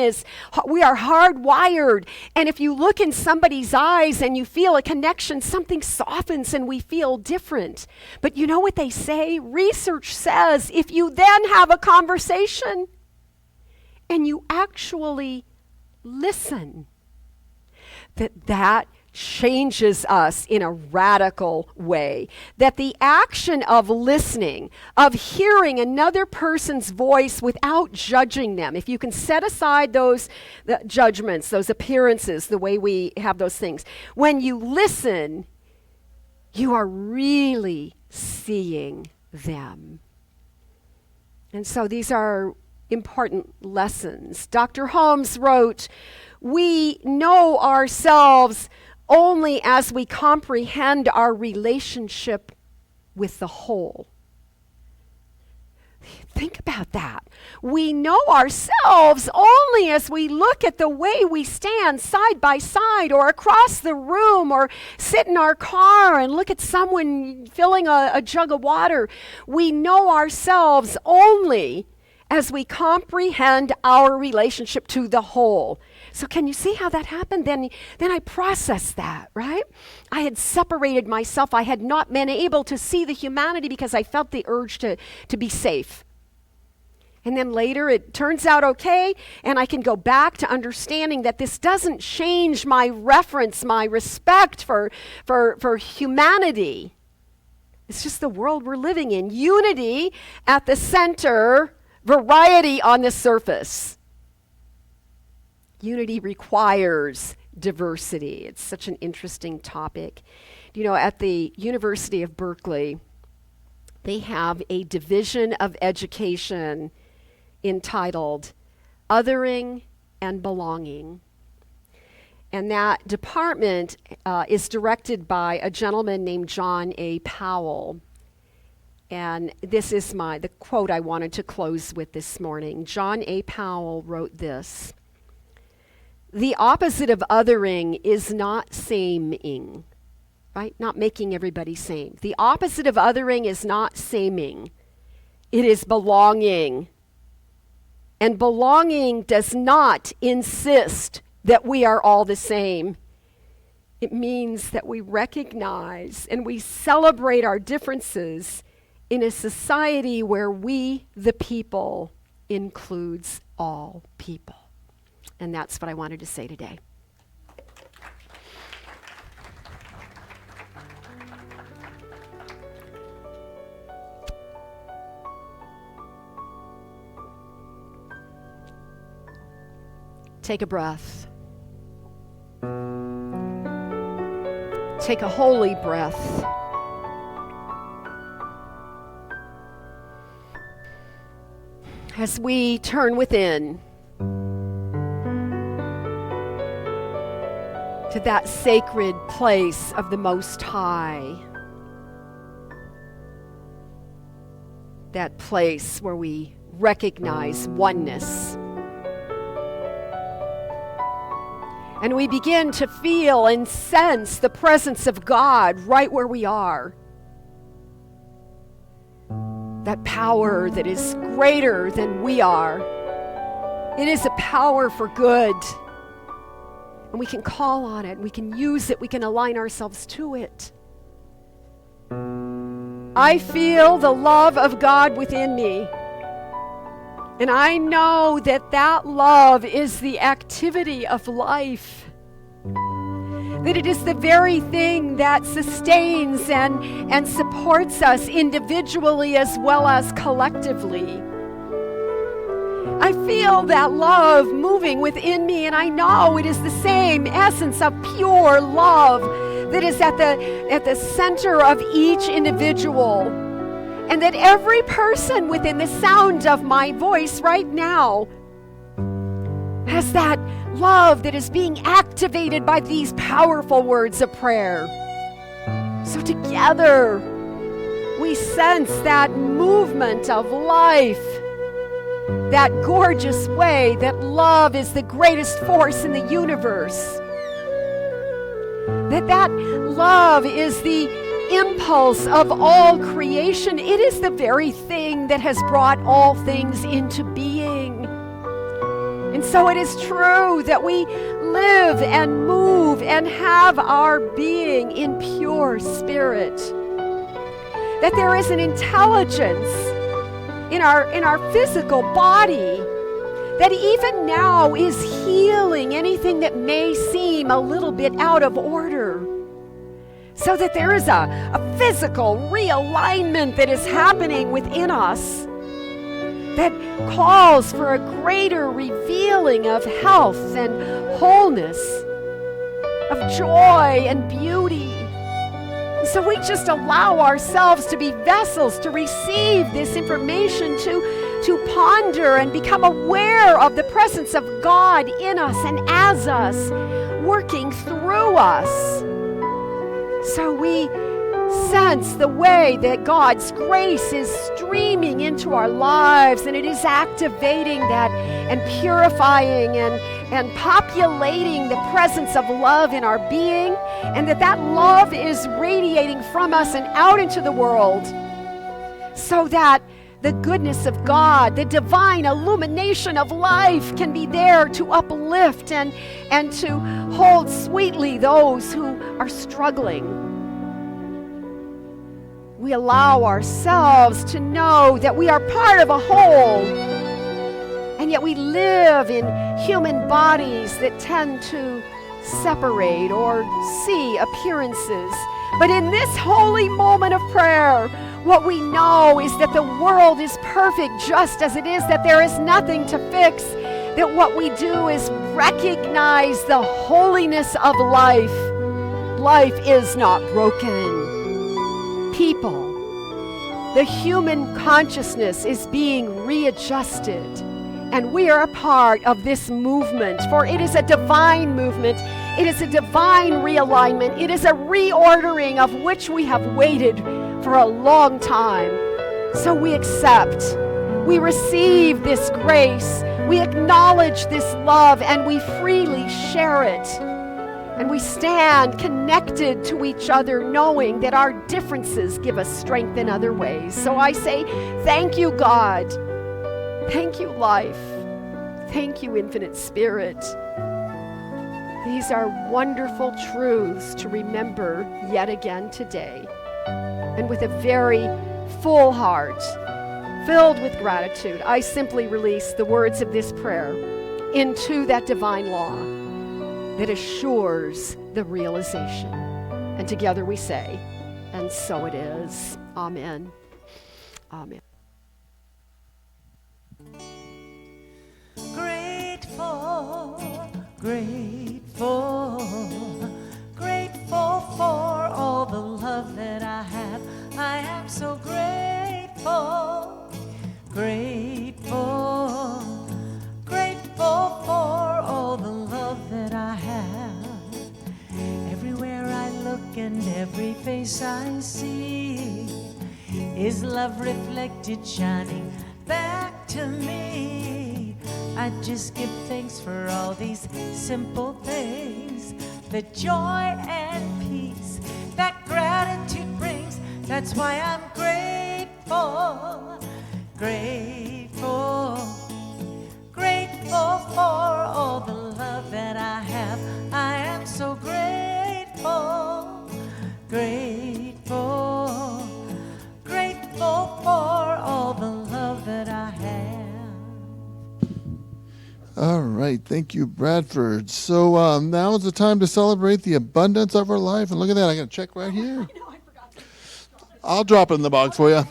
we are hardwired. And if you look in somebody's eyes and you feel a connection, something softens and we feel different. But you know what they say? Research says if you then have a conversation and you actually listen, that changes us in a radical way. That the action of listening, of hearing another person's voice without judging them, if you can set aside the judgments, those appearances, the way we have those things, when you listen, you are really seeing them. And so these are important lessons. Dr. Holmes wrote, "We know ourselves only as we comprehend our relationship with the whole." Think about that. We know ourselves only as we look at the way we stand side by side or across the room or sit in our car and look at someone filling a jug of water. We know ourselves only as we comprehend our relationship to the whole. So can you see how that happened? Then I processed that, right? I had separated myself. I had not been able to see the humanity because I felt the urge to be safe. And then later it turns out okay, and I can go back to understanding that this doesn't change my reference, my respect for humanity. It's just the world we're living in. Unity at the center, variety on the surface. Unity requires diversity. It's such an interesting topic. You know, at the University of Berkeley, they have a division of education entitled Othering and Belonging. And that department is directed by a gentleman named John A. Powell. And this is the quote I wanted to close with this morning. John A. Powell wrote this: "The opposite of othering is not saming," right? Not making everybody same. The opposite of othering is not saming. It is belonging. And belonging does not insist that we are all the same. It means that we recognize and we celebrate our differences in a society where we, the people, includes all people. And that's what I wanted to say today. Take a breath. Take a holy breath. As we turn within to that sacred place of the Most High, that place where we recognize oneness. And we begin to feel and sense the presence of God right where we are. That power that is greater than we are. It is a power for good. And we can call on it, we can use it, we can align ourselves to it. I feel the love of God within me. And I know that that love is the activity of life. That it is the very thing that sustains and supports us individually as well as collectively. I feel that love moving within me, and I know it is the same essence of pure love that is at the center of each individual. And that every person within the sound of my voice right now has that love that is being activated by these powerful words of prayer. So together, we sense that movement of life, that gorgeous way that love is the greatest force in the universe. That love is the impulse of all creation. It is the very thing that has brought all things into being. And so it is true that we live and move and have our being in pure spirit. That there is an intelligence in our physical body that even now is healing anything that may seem a little bit out of order. So that there is a physical realignment that is happening within us that calls for a greater revealing of health and wholeness, of joy and beauty. So we just allow ourselves to be vessels to receive this information, to ponder and become aware of the presence of God in us and as us, working through us. So we sense the way that God's grace is streaming into our lives, and it is activating that and purifying and populating the presence of love in our being, and that love is radiating from us and out into the world, so that the goodness of God, the divine illumination of life can be there to uplift and to hold sweetly those who are struggling. We allow ourselves to know that we are part of a whole, And yet we live in human bodies that tend to separate or see appearances. But in this holy moment of prayer, what we know is that the world is perfect just as it is, that there is nothing to fix, that what we do is recognize the holiness of life. Life is not broken. People, the human consciousness is being readjusted. And we are a part of this movement, for it is a divine movement. It is a divine realignment. It is a reordering of which we have waited for a long time. So we accept, we receive this grace, we acknowledge this love, and we freely share it. And we stand connected to each other, knowing that our differences give us strength in other ways. So I say, thank you, God. Thank you, life. Thank you, Infinite Spirit. These are wonderful truths to remember yet again today. And with a very full heart, filled with gratitude, I simply release the words of this prayer into that divine law that assures the realization. And together we say, and so it is. Amen. Amen.
Grateful, grateful, grateful for all the love that I have. I am so grateful, grateful, grateful for all the love that I have. Everywhere I look and every face I see is love reflected, shining back to me. I just give thanks for all these simple things, the joy and peace that gratitude brings. That's why I'm grateful, grateful, grateful for all the love that I have. I am so grateful, grateful, grateful for all the love that I have.
All right. Thank you, Bradford. So now is the time to celebrate the abundance of our life. And look at that. I got a check right here. I'll drop it in the box for you.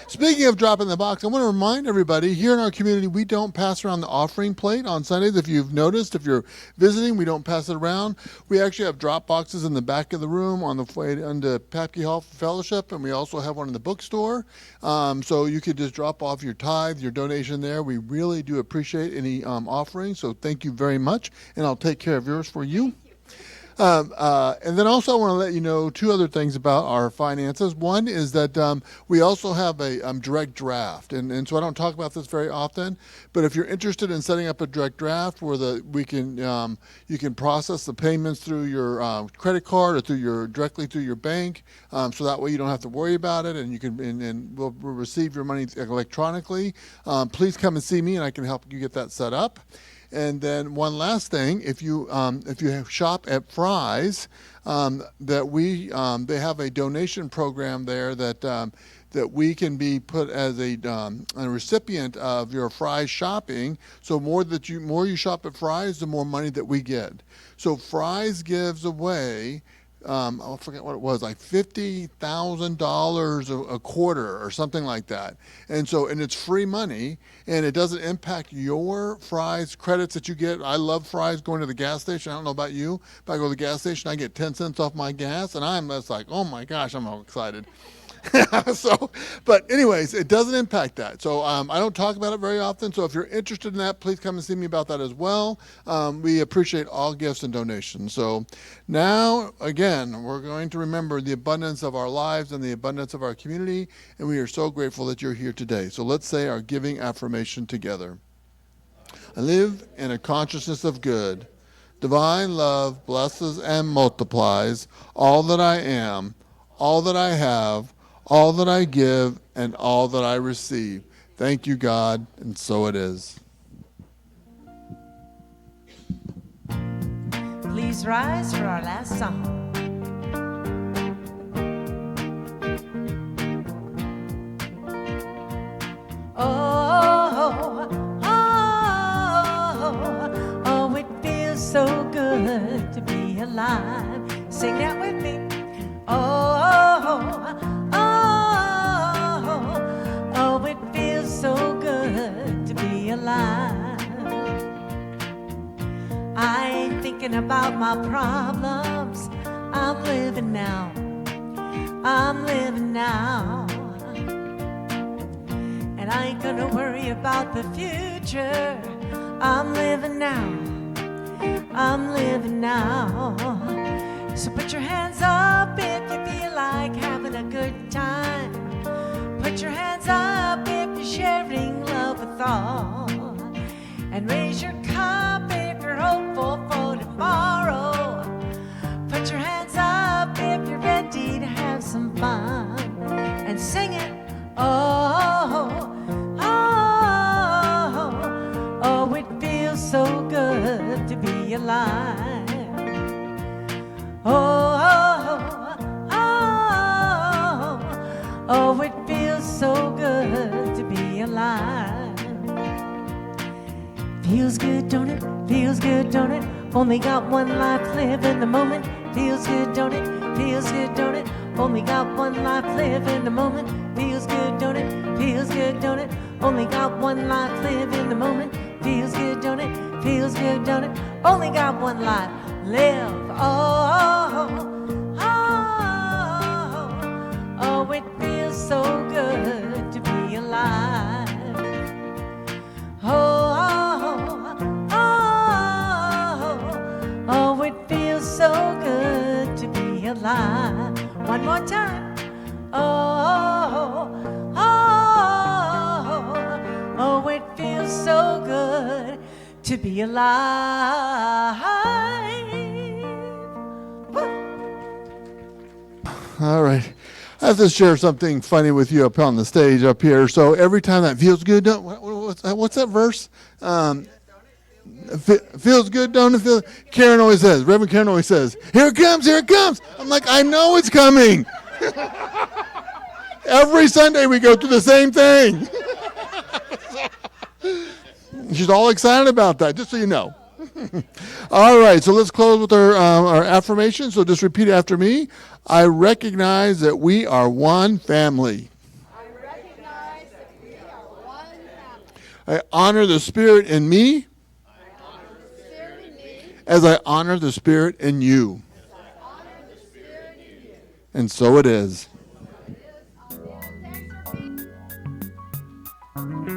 Speaking of dropping the box, I want to remind everybody here in our community, we don't pass around the offering plate on Sundays. If you've noticed, if you're visiting, we don't pass it around. We actually have drop boxes in the back of the room on the way into Papke Hall Fellowship, and we also have one in the bookstore. So you could just drop off your tithe, your donation there. We really do appreciate any offering, so thank you very much, and I'll take care of yours for you. And then also I want to let you know two other things about our finances. One is that we also have a direct draft, and so I don't talk about this very often, but if you're interested in setting up a direct draft where you can process the payments through your credit card or directly through your bank, so that way you don't have to worry about it, and you can and we'll receive your money electronically. Please come and see me, and I can help you get that set up. And then one last thing, if you shop at Fry's, they have a donation program there that we can be put as a recipient of your Fry's shopping. So more you shop at Fry's, the more money that we get. So Fry's gives away, I forget what it was, like $50,000 a quarter or something like that. And it's free money, and it doesn't impact your Fry's credits that you get. I love Fry's going to the gas station. I don't know about you, but I go to the gas station, I get 10 cents off my gas, and I'm just like, oh my gosh, I'm all excited. But anyways, it doesn't impact that. So I don't talk about it very often. So if you're interested in that, please come and see me about that as well. We appreciate all gifts and donations. So now, again, we're going to remember the abundance of our lives and the abundance of our community. And we are so grateful that you're here today. So let's say our giving affirmation together. I live in a consciousness of good. Divine love blesses and multiplies all that I am, all that I have, all that I give, and all that I receive. Thank you, God, and so it is.
Please rise for our last song. Oh, oh, oh. Sing that with me. Oh, oh, oh, it feels so good to be alive. I ain't thinking about my problems. I'm living now. I'm living now. And I ain't gonna worry about the future. I'm living now. I'm living now. So put your hands up if you feel like having a good time. Put your hands up if you're sharing love with all. And raise your cup if you're hopeful for tomorrow. Put your hands up if you're ready to have some fun. And sing it. Oh, oh, oh, it feels so good to be alive. Oh, oh, oh, it feels so good to be alive. Feels good, don't it? Feels good, don't it? Only got one life, live in the moment. Feels good, don't it? Feels good, don't it? Only got one life, live in the moment. Feels good, don't it? Feels good, don't it? Only got one life, live in the moment. Feels good, don't it? Feels good, don't it? Only got one life, live. Oh, oh, oh, it feels so good to be alive. Oh, oh, oh, it feels so good to be alive. One more time. Oh, oh, oh, it feels so good to be alive. Woo.
All right. I have to share something funny with you up on the stage up here. So every time that feels good, what's that verse? Feels good, don't it feel? Karen always says, Reverend Karen always says, here it comes, here it comes. I'm like, I know it's coming. Every Sunday we go through the same thing. She's all excited about that, just so you know. All right, so let's close with our affirmation. So just repeat after me. I recognize that we are one family.
I recognize that we are one family.
I honor the Spirit in me as I honor the Spirit in you. And so it is.
Thanks for being